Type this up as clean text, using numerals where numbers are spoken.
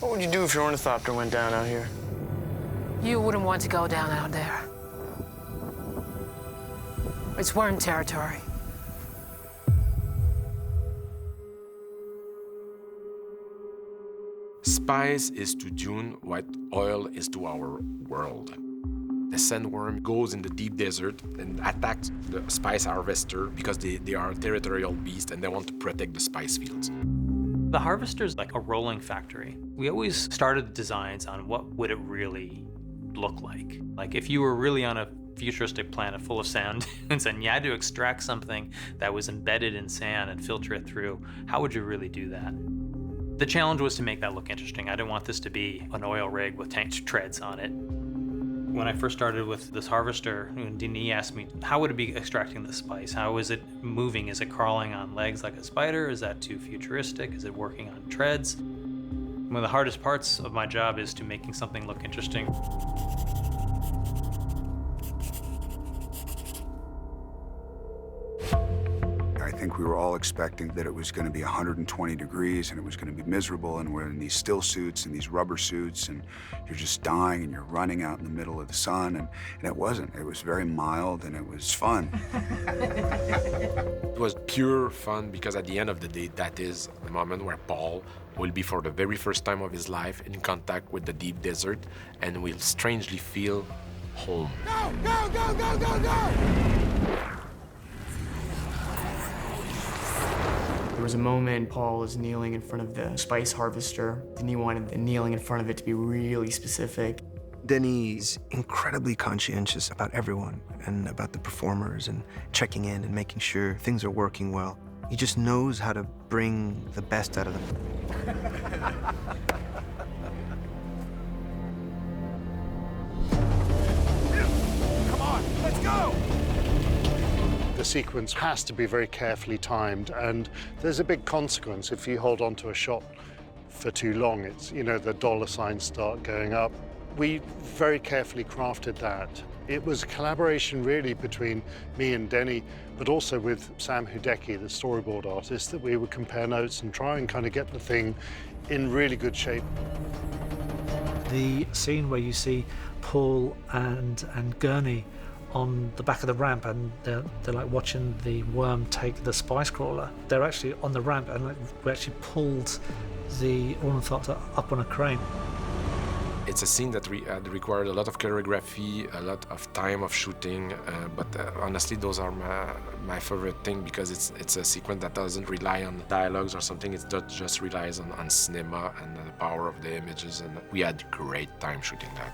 What would you do if your ornithopter went down out here? You wouldn't want to go down out there. It's worm territory. Spice is to Dune what oil is to our world. The sandworm goes in the deep desert and attacks the spice harvester because they are territorial beasts and they want to protect the spice fields. The harvester's like a rolling factory. We always started designs on what would it really look like. Like if you were really on a futuristic planet full of sand dunes and you had to extract something that was embedded in sand and filter it through, how would you really do that? The challenge was to make that look interesting. I didn't want this to be an oil rig with tank treads on it. When I first started with this harvester, Denis asked me, how would it be extracting the spice? How is it moving? Is it crawling on legs like a spider? Is that too futuristic? Is it working on treads? One of the hardest parts of my job is to making something look interesting. I think we were all expecting that it was going to be 120 degrees and it was going to be miserable, and we're in these still suits and these rubber suits and you're just dying and you're running out in the middle of the sun, and it wasn't. It was very mild and it was fun. It was pure fun because at the end of the day, that is the moment where Paul will be for the very first time of his life in contact with the deep desert and will strangely feel home. Go, go, go, go, go, go! There was a moment Paul was kneeling in front of the spice harvester, and he wanted the kneeling in front of it to be really specific. Denis is incredibly conscientious about everyone and about the performers and checking in and making sure things are working well. He just knows how to bring the best out of them. Come on, let's go! The sequence has to be very carefully timed, and there's a big consequence if you hold on to a shot for too long. It's, you know, the dollar signs start going up. We very carefully crafted that. It was a collaboration really between me and Denis, but also with Sam Hudecki, the storyboard artist, that we would compare notes and try and kind of get the thing in really good shape. The scene where you see Paul and Gurney on the back of the ramp, and they're like watching the worm take the spice crawler. They're actually on the ramp, and we actually pulled the ornithopter up on a crane. It's a scene that required a lot of choreography, a lot of time of shooting, but honestly, those are my favorite thing because it's a sequence that doesn't rely on dialogues or something. It just relies on cinema and the power of the images, and we had great time shooting that.